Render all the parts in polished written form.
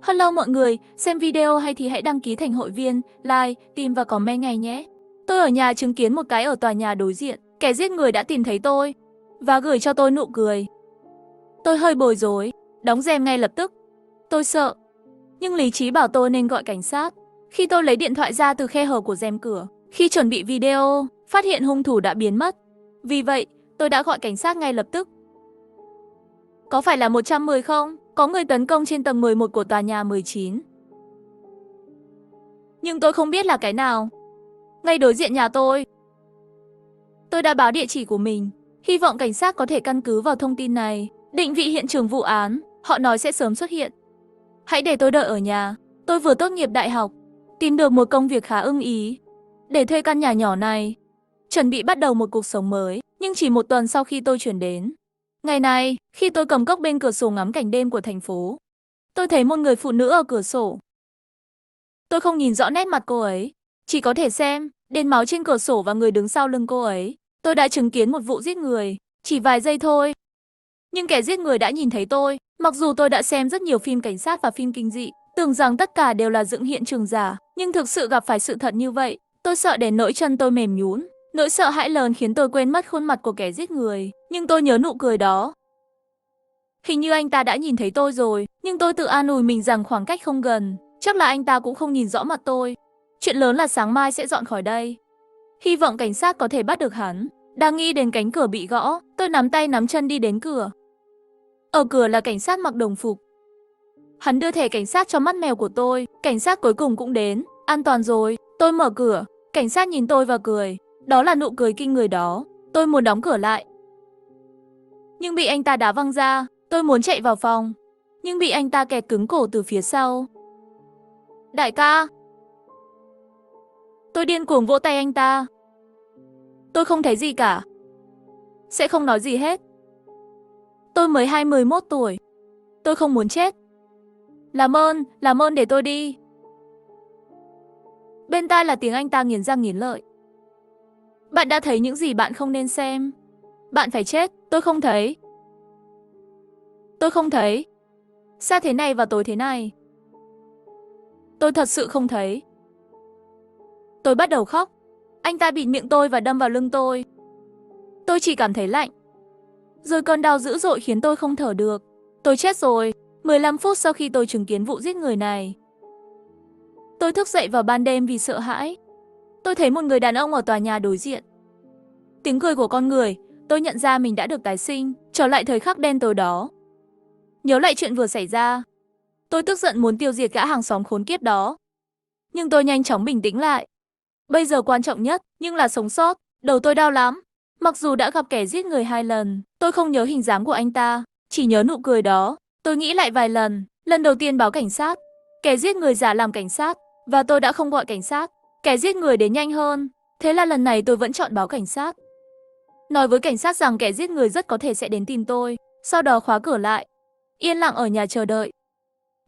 Hello mọi người, xem video hay thì hãy đăng ký thành hội viên, like, tìm và comment ngay nhé. Tôi ở nhà chứng kiến một cái ở tòa nhà đối diện, kẻ giết người đã tìm thấy tôi và gửi cho tôi nụ cười. Tôi hơi bối rối, đóng rèm ngay lập tức. Tôi sợ, nhưng lý trí bảo tôi nên gọi cảnh sát. Khi tôi lấy điện thoại ra từ khe hở của rèm cửa, khi chuẩn bị video, phát hiện hung thủ đã biến mất. Vì vậy, tôi đã gọi cảnh sát ngay lập tức. Có phải là 110 không? Có người tấn công trên tầng 11 của tòa nhà 19. Nhưng tôi không biết là cái nào. Ngay đối diện nhà tôi. Tôi đã báo địa chỉ của mình. Hy vọng cảnh sát có thể căn cứ vào thông tin này, định vị hiện trường vụ án. Họ nói sẽ sớm xuất hiện. Hãy để tôi đợi ở nhà. Tôi vừa tốt nghiệp đại học, tìm được một công việc khá ưng ý để thuê căn nhà nhỏ này, chuẩn bị bắt đầu một cuộc sống mới. Nhưng chỉ một tuần sau khi tôi chuyển đến, ngày này, khi tôi cầm cốc bên cửa sổ ngắm cảnh đêm của thành phố, tôi thấy một người phụ nữ ở cửa sổ. Tôi không nhìn rõ nét mặt cô ấy, chỉ có thể xem đền máu trên cửa sổ và người đứng sau lưng cô ấy. Tôi đã chứng kiến một vụ giết người, chỉ vài giây thôi. Nhưng kẻ giết người đã nhìn thấy tôi. Mặc dù tôi đã xem rất nhiều phim cảnh sát và phim kinh dị, tưởng rằng tất cả đều là dựng hiện trường giả, nhưng thực sự gặp phải sự thật như vậy, tôi sợ đến nỗi chân tôi mềm nhũn. Nỗi sợ hãi lớn khiến tôi quên mất khuôn mặt của kẻ giết người, nhưng tôi nhớ nụ cười đó. Hình như anh ta đã nhìn thấy tôi rồi, nhưng tôi tự an ủi mình rằng khoảng cách không gần, chắc là anh ta cũng không nhìn rõ mặt tôi. Chuyện lớn là sáng mai sẽ dọn khỏi đây. Hy vọng cảnh sát có thể bắt được hắn. Đang nghĩ đến cánh cửa bị gõ, tôi nắm tay nắm chân đi đến cửa. Ở cửa là cảnh sát mặc đồng phục. Hắn đưa thẻ cảnh sát cho mắt mèo của tôi. Cảnh sát cuối cùng cũng đến. An toàn rồi. Tôi mở cửa. Cảnh sát nhìn tôi và cười. Đó là nụ cười kinh người đó. Tôi muốn đóng cửa lại, nhưng bị anh ta đá văng ra. Tôi muốn chạy vào phòng, nhưng bị anh ta kẹt cứng cổ từ phía sau. Đại ca! Tôi điên cuồng vỗ tay anh ta. Tôi không thấy gì cả. Sẽ không nói gì hết. Tôi mới 21 tuổi. Tôi không muốn chết. Làm ơn để tôi đi. Bên tai là tiếng anh ta nghiến răng nghiến lợi. Bạn đã thấy những gì bạn không nên xem. Bạn phải chết. Tôi không thấy. Tôi không thấy. Xa thế này và tối thế này. Tôi thật sự không thấy. Tôi bắt đầu khóc. Anh ta bịt miệng tôi và đâm vào lưng tôi. Tôi chỉ cảm thấy lạnh. Rồi cơn đau dữ dội khiến tôi không thở được. Tôi chết rồi. 15 phút sau khi tôi chứng kiến vụ giết người này, tôi thức dậy vào ban đêm vì sợ hãi. Tôi thấy một người đàn ông ở tòa nhà đối diện. Tiếng cười của con người. Tôi nhận ra mình đã được tái sinh, trở lại thời khắc đen tối đó. Nhớ lại chuyện vừa xảy ra, tôi tức giận muốn tiêu diệt gã hàng xóm khốn kiếp đó. Nhưng tôi nhanh chóng bình tĩnh lại. Bây giờ quan trọng nhất, nhưng là sống sót. Đầu tôi đau lắm. Mặc dù đã gặp kẻ giết người 2 lần, tôi không nhớ hình dáng của anh ta, chỉ nhớ nụ cười đó. Tôi nghĩ lại vài lần. Lần đầu tiên báo cảnh sát, kẻ giết người giả làm cảnh sát, và tôi đã không gọi cảnh sát. Kẻ giết người đến nhanh hơn. Thế là lần này tôi vẫn chọn báo cảnh sát. Nói với cảnh sát rằng kẻ giết người rất có thể sẽ đến tìm tôi. Sau đó khóa cửa lại. Yên lặng ở nhà chờ đợi.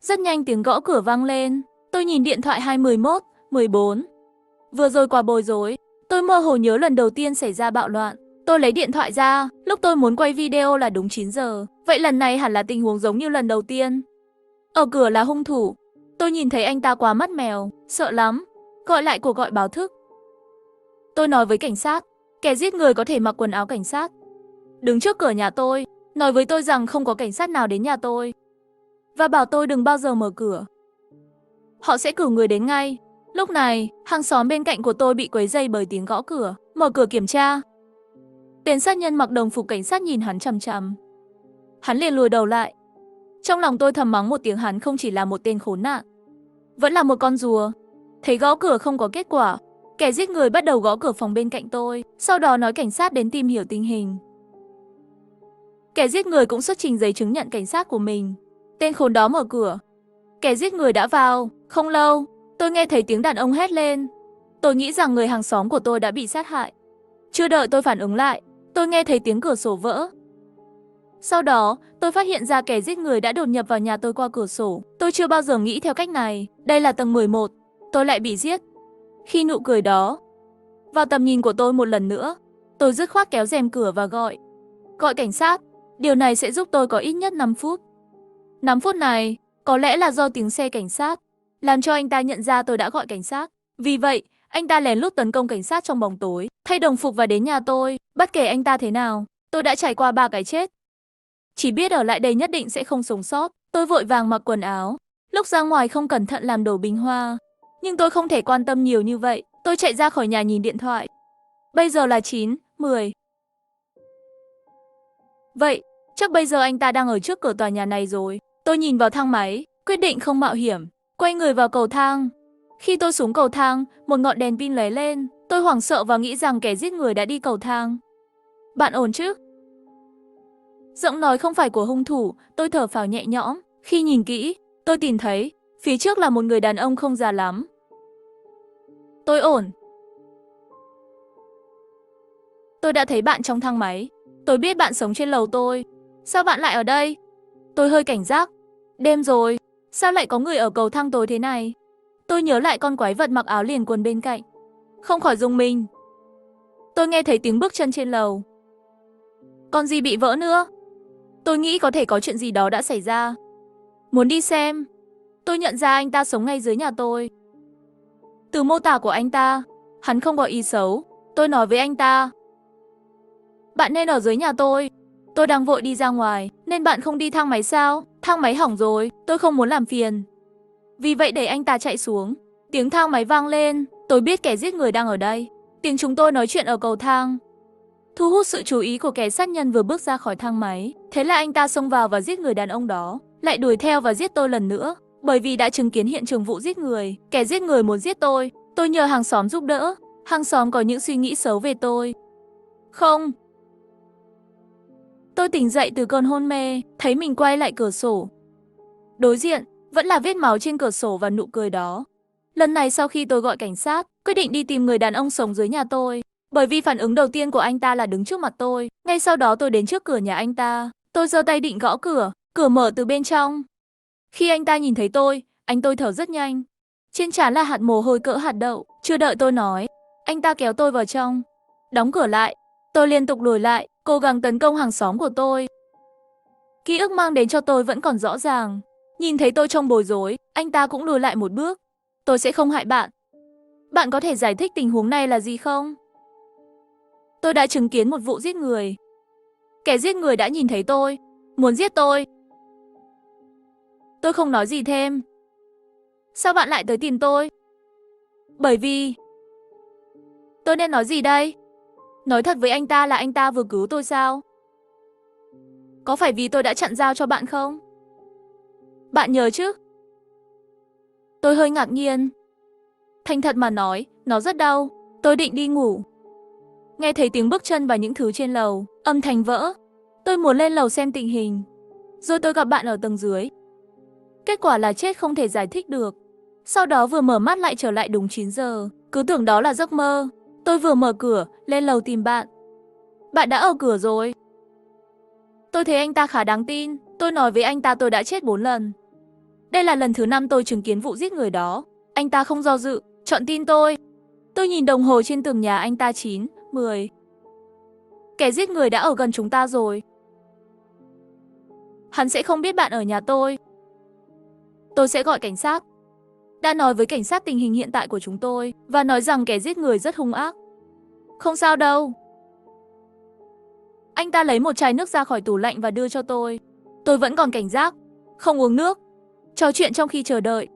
Rất nhanh tiếng gõ cửa vang lên. Tôi nhìn điện thoại 211, 14. Vừa rồi quá bối rối. Tôi mơ hồ nhớ lần đầu tiên xảy ra bạo loạn. Tôi lấy điện thoại ra. Lúc tôi muốn quay video là đúng 9 giờ. Vậy lần này hẳn là tình huống giống như lần đầu tiên. Ở cửa là hung thủ. Tôi nhìn thấy anh ta quá mắt mèo. Sợ lắm. Gọi lại cuộc gọi báo thức. Tôi nói với cảnh sát. Kẻ giết người có thể mặc quần áo cảnh sát, đứng trước cửa nhà tôi, nói với tôi rằng không có cảnh sát nào đến nhà tôi, và bảo tôi đừng bao giờ mở cửa. Họ sẽ cử người đến ngay. Lúc này, hàng xóm bên cạnh của tôi bị quấy rầy bởi tiếng gõ cửa. Mở cửa kiểm tra. Tên sát nhân mặc đồng phục cảnh sát nhìn hắn chằm chằm. Hắn liền lùi đầu lại. Trong lòng tôi thầm mắng một tiếng hắn không chỉ là một tên khốn nạn, vẫn là một con rùa. Thấy gõ cửa không có kết quả, kẻ giết người bắt đầu gõ cửa phòng bên cạnh tôi, sau đó nói cảnh sát đến tìm hiểu tình hình. Kẻ giết người cũng xuất trình giấy chứng nhận cảnh sát của mình. Tên khốn đó mở cửa. Kẻ giết người đã vào. Không lâu, tôi nghe thấy tiếng đàn ông hét lên. Tôi nghĩ rằng người hàng xóm của tôi đã bị sát hại. Chưa đợi tôi phản ứng lại, tôi nghe thấy tiếng cửa sổ vỡ. Sau đó, tôi phát hiện ra kẻ giết người đã đột nhập vào nhà tôi qua cửa sổ. Tôi chưa bao giờ nghĩ theo cách này. Đây là tầng 11. Tôi lại bị giết. Khi nụ cười đó vào tầm nhìn của tôi một lần nữa, tôi dứt khoát kéo rèm cửa và gọi cảnh sát. Điều này sẽ giúp tôi có ít nhất 5 phút. 5 phút này, Có lẽ là do tiếng xe cảnh sát, làm cho anh ta nhận ra tôi đã gọi cảnh sát. Vì vậy, anh ta lén lút tấn công cảnh sát trong bóng tối, thay đồng phục và đến nhà tôi. Bất kể anh ta thế nào, tôi đã trải qua 3 cái chết. Chỉ biết ở lại đây nhất định sẽ không sống sót. Tôi vội vàng mặc quần áo. Lúc ra ngoài không cẩn thận làm đổ bình hoa. Nhưng tôi không thể quan tâm nhiều như vậy. Tôi chạy ra khỏi nhà nhìn điện thoại. Bây giờ là 9:10. Vậy, chắc bây giờ anh ta đang ở trước cửa tòa nhà này rồi. Tôi nhìn vào thang máy, quyết định không mạo hiểm, quay người vào cầu thang. Khi tôi xuống cầu thang, một ngọn đèn pin lóe lên. Tôi hoảng sợ và nghĩ rằng kẻ giết người đã đi cầu thang. Bạn ổn chứ? Giọng nói không phải của hung thủ, tôi thở phào nhẹ nhõm. Khi nhìn kỹ, tôi tìm thấy, phía trước là một người đàn ông không già lắm. Tôi ổn. Tôi đã thấy bạn trong thang máy. Tôi biết bạn sống trên lầu tôi. Sao bạn lại ở đây? Tôi hơi cảnh giác. Đêm rồi, sao lại có người ở cầu thang tối thế này? Tôi nhớ lại con quái vật mặc áo liền quần bên cạnh. Không khỏi rùng mình. Tôi nghe thấy tiếng bước chân trên lầu. Còn gì bị vỡ nữa? Tôi nghĩ có thể có chuyện gì đó đã xảy ra. Muốn đi xem. Tôi nhận ra anh ta sống ngay dưới nhà tôi. Từ mô tả của anh ta, hắn không có ý xấu. Tôi nói với anh ta. Bạn nên ở dưới nhà tôi. Tôi đang vội đi ra ngoài, nên bạn không đi thang máy sao? Thang máy hỏng rồi, tôi không muốn làm phiền. Vì vậy để anh ta chạy xuống. Tiếng thang máy vang lên, tôi biết kẻ giết người đang ở đây. Tiếng chúng tôi nói chuyện ở cầu thang thu hút sự chú ý của kẻ sát nhân vừa bước ra khỏi thang máy. Thế là anh ta xông vào và giết người đàn ông đó, lại đuổi theo và giết tôi lần nữa. Bởi vì đã chứng kiến hiện trường vụ giết người, kẻ giết người muốn giết tôi. Tôi nhờ hàng xóm giúp đỡ. Hàng xóm có những suy nghĩ xấu về tôi. Không. Tôi tỉnh dậy từ cơn hôn mê, thấy mình quay lại cửa sổ. Đối diện, vẫn là vết máu trên cửa sổ và nụ cười đó. Lần này sau khi tôi gọi cảnh sát, quyết định đi tìm người đàn ông sống dưới nhà tôi. Bởi vì phản ứng đầu tiên của anh ta là đứng trước mặt tôi. Ngay sau đó tôi đến trước cửa nhà anh ta. Tôi giơ tay định gõ cửa, cửa mở từ bên trong. Khi anh ta nhìn thấy tôi, anh tôi thở rất nhanh. Trên trán là hạt mồ hôi cỡ hạt đậu. Chưa đợi tôi nói, anh ta kéo tôi vào trong. Đóng cửa lại. Tôi liên tục lùi lại, cố gắng tấn công hàng xóm của tôi. Ký ức mang đến cho tôi vẫn còn rõ ràng. Nhìn thấy tôi trông bối rối, anh ta cũng lùi lại một bước. Tôi sẽ không hại bạn. Bạn có thể giải thích tình huống này là gì không? Tôi đã chứng kiến một vụ giết người. Kẻ giết người đã nhìn thấy tôi, muốn giết tôi. Tôi không nói gì thêm. Sao bạn lại tới tìm tôi? Bởi vì... Tôi nên nói gì đây? Nói thật với anh ta là anh ta vừa cứu tôi sao? Có phải vì tôi đã chặn dao cho bạn không? Bạn nhớ chứ? Tôi hơi ngạc nhiên. Thành thật mà nói, nó rất đau. Tôi định đi ngủ. Nghe thấy tiếng bước chân và những thứ trên lầu, âm thanh vỡ. Tôi muốn lên lầu xem tình hình. Rồi tôi gặp bạn ở tầng dưới. Kết quả là chết không thể giải thích được. Sau đó vừa mở mắt lại trở lại đúng 9 giờ. Cứ tưởng đó là giấc mơ. Tôi vừa mở cửa, lên lầu tìm bạn. Bạn đã ở cửa rồi. Tôi thấy anh ta khá đáng tin. Tôi nói với anh ta tôi đã chết 4 lần. Đây là lần thứ 5 tôi chứng kiến vụ giết người đó. Anh ta không do dự, chọn tin tôi. Tôi nhìn đồng hồ trên tường nhà anh ta 9:10. Kẻ giết người đã ở gần chúng ta rồi. Hắn sẽ không biết bạn ở nhà tôi. Tôi sẽ gọi cảnh sát. Đã nói với cảnh sát tình hình hiện tại của chúng tôi và nói rằng kẻ giết người rất hung ác. Không sao đâu. Anh ta lấy một chai nước ra khỏi tủ lạnh và đưa cho tôi. Tôi vẫn còn cảnh giác, không uống nước, trò chuyện trong khi chờ đợi.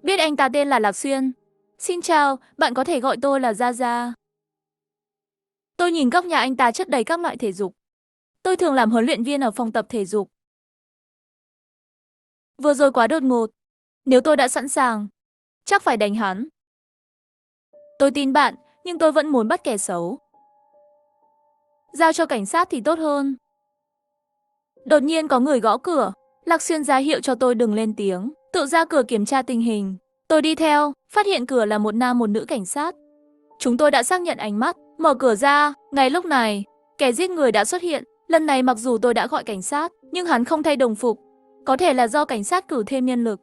Biết anh ta tên là Lạc Xuyên. Xin chào, bạn có thể gọi tôi là Gia Gia. Tôi nhìn góc nhà anh ta chất đầy các loại thể dục. Tôi thường làm huấn luyện viên ở phòng tập thể dục. Vừa rồi quá đột ngột. Nếu tôi đã sẵn sàng, chắc phải đánh hắn. Tôi tin bạn, nhưng tôi vẫn muốn bắt kẻ xấu. Giao cho cảnh sát thì tốt hơn. Đột nhiên có người gõ cửa. Lạc Xuyên ra hiệu cho tôi đừng lên tiếng, tự ra cửa kiểm tra tình hình. Tôi đi theo, phát hiện cửa là một nam một nữ cảnh sát. Chúng tôi đã xác nhận ánh mắt, mở cửa ra. Ngay lúc này, kẻ giết người đã xuất hiện. Lần này mặc dù tôi đã gọi cảnh sát, nhưng hắn không thay đồng phục. Có thể là do cảnh sát cử thêm nhân lực.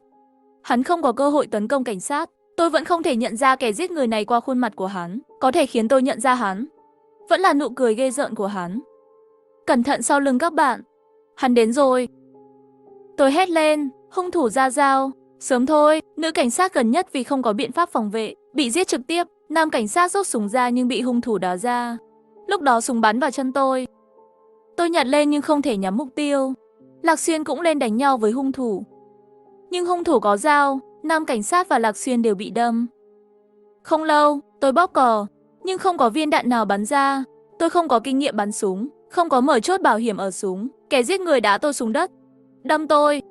Hắn không có cơ hội tấn công cảnh sát. Tôi vẫn không thể nhận ra kẻ giết người này qua khuôn mặt của hắn. Có thể khiến tôi nhận ra hắn vẫn là nụ cười ghê rợn của hắn. Cẩn thận sau lưng các bạn. Hắn đến rồi. Tôi hét lên. Hung thủ ra dao. Sớm thôi, nữ cảnh sát gần nhất vì không có biện pháp phòng vệ, bị giết trực tiếp. Nam cảnh sát rút súng ra nhưng bị hung thủ đá ra. Lúc đó súng bắn vào chân tôi. Tôi nhặt lên nhưng không thể nhắm mục tiêu. Lạc Xuyên cũng lên đánh nhau với hung thủ. Nhưng hung thủ có dao, Nam cảnh sát và Lạc Xuyên đều bị đâm. Không lâu, tôi bóp cò, nhưng không có viên đạn nào bắn ra. Tôi không có kinh nghiệm bắn súng, không có mở chốt bảo hiểm ở súng. Kẻ giết người đá tôi xuống đất, đâm tôi.